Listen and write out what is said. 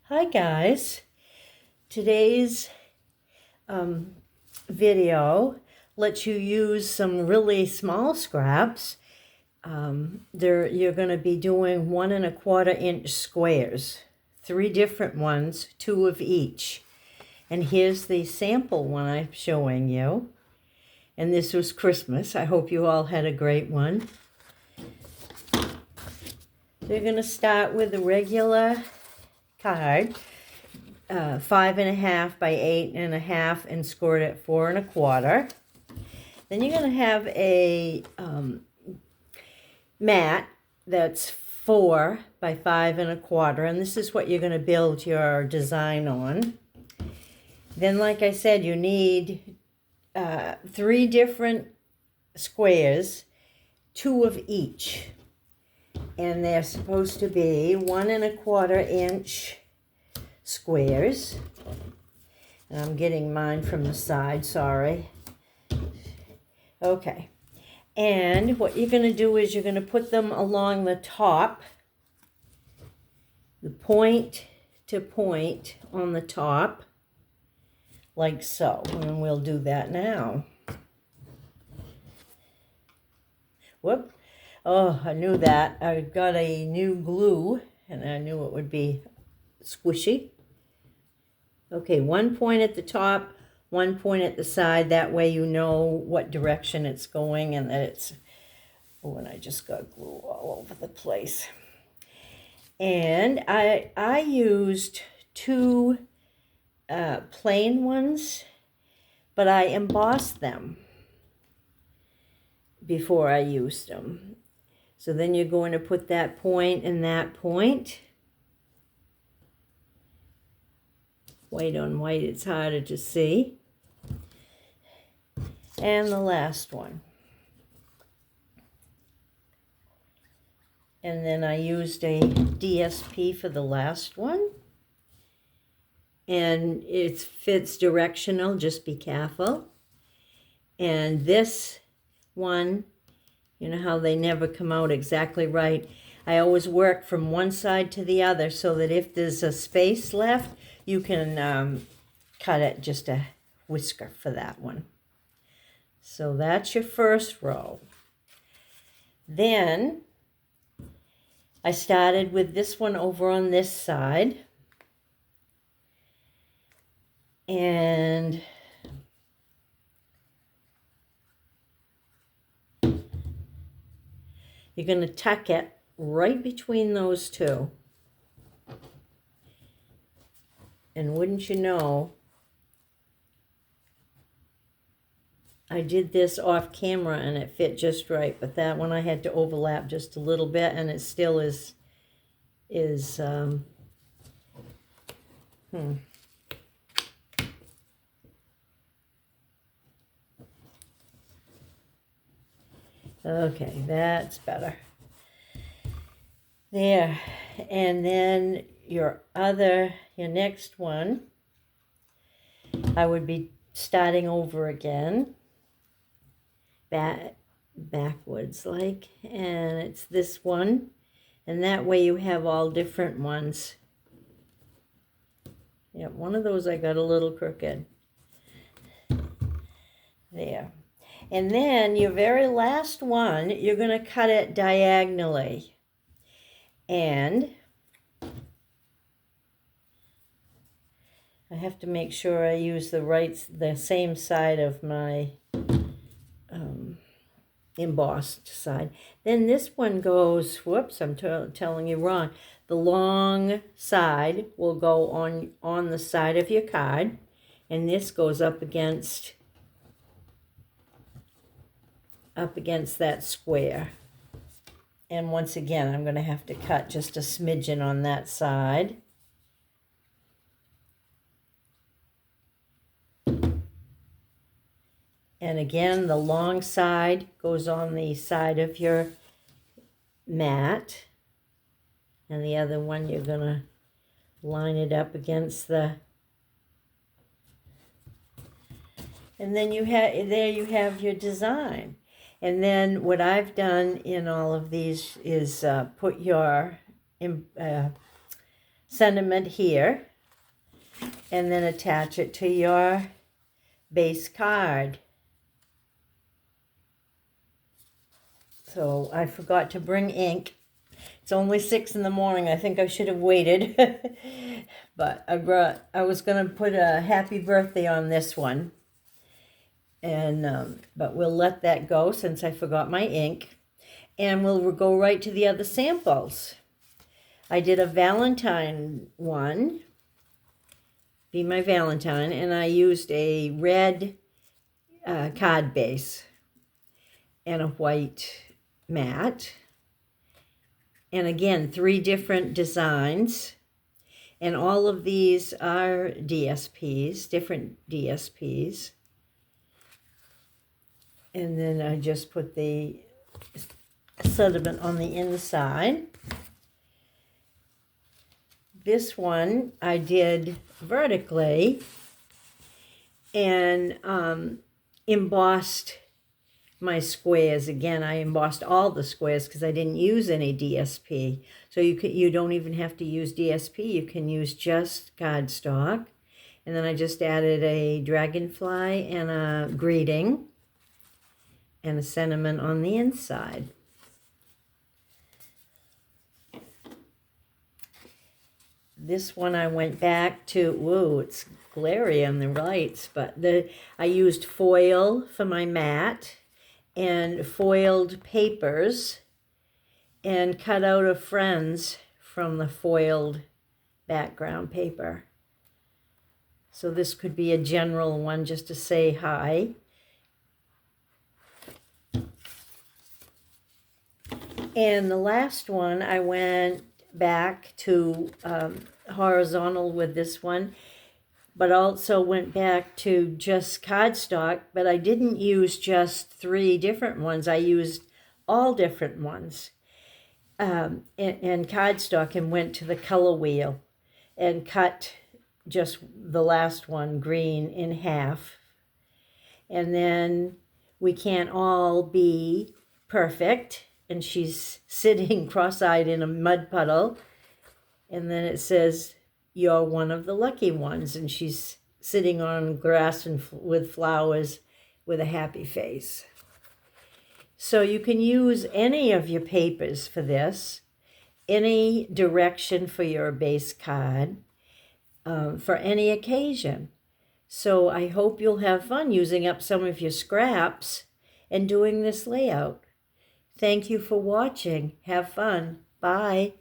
Hi guys, today's video lets you use some really small scraps. You're going to be doing 1¼ inch squares, 3 different ones, 2 of each. And here's the sample one I'm showing you. And this was Christmas. I hope you all had a great one. They're going to start with a regular card, 5½ by 8½ and scored at 4¼ Then you're going to have a mat that's 4 by 5¼ and this is what you're going to build your design on. Then, like I said, you need 3 different squares, 2 of each. And they're supposed to be 1¼ inch squares. And I'm getting mine from the side, sorry. Okay. And what you're going to do is you're going to put them along the top, the point to point on the top, like so. And we'll do that now. Whoop. Oh, I knew that. I got a new glue, and I knew it would be squishy. Okay, 1 point at the top, 1 point at the side. That way you know what direction it's going and that it's... Oh, and I just got glue all over the place. And I used 2 plain ones, but I embossed them before I used them. So then you're going to put that point and that point. White on white, it's harder to see. And the last one. And then I used a DSP for the last one. And it fits directional, just be careful. And this one, you know how they never come out exactly right. I always work from one side to the other so that if there's a space left, you can cut it just a whisker for that one. So that's your first row. Then I started with this one over on this side. And you're going to tuck it right between those two. And wouldn't you know, I did this off camera and it fit just right, but that one I had to overlap just a little bit, and it still is Okay, that's better. There. And then your next one, I would be starting over again, backwards like, and it's this one, and that way you have all different ones. Yep, one of those I got a little crooked. There. And then your very last one, you're going to cut it diagonally. And I have to make sure I use the same side of my embossed side. Then this one goes, whoops, I'm telling you wrong. The long side will go on the side of your card, and this goes up against that square. And once again, I'm going to have to cut just a smidgen on that side. And again, the long side goes on the side of your mat. And the other one, you're going to line it up against the... And then you have your design. And then what I've done in all of these is put your sentiment here, and then attach it to your base card. So I forgot to bring ink. It's only 6 in the morning. I think I should have waited. But I was going to put a happy birthday on this one. And but we'll let that go since I forgot my ink. And we'll go right to the other samples. I did a Valentine one. Be my Valentine. And I used a red card base and a white mat. And again, 3 different designs. And all of these are DSPs, different DSPs. And then I just put the sediment on the inside. This one I did vertically and embossed my squares. Again, I embossed all the squares because I didn't use any DSP. So you don't even have to use DSP. You can use just cardstock. And then I just added a dragonfly and a greeting and a sentiment on the inside. This one I went back to, whoa, it's glary on the lights, but I used foil for my mat and foiled papers and cut out of friends from the foiled background paper. So this could be a general one just to say hi. And the last one, I went back to horizontal with this one, but also went back to just cardstock, but I didn't use just 3 different ones. I used all different ones and cardstock, and went to the color wheel and cut just the last one, green, in half. And then we can't all be perfect. And she's sitting cross-eyed in a mud puddle. And then it says, "You're one of the lucky ones." And she's sitting on grass and with flowers with a happy face. So you can use any of your papers for this, any direction for your base card, for any occasion. So I hope you'll have fun using up some of your scraps and doing this layout. Thank you for watching. Have fun. Bye.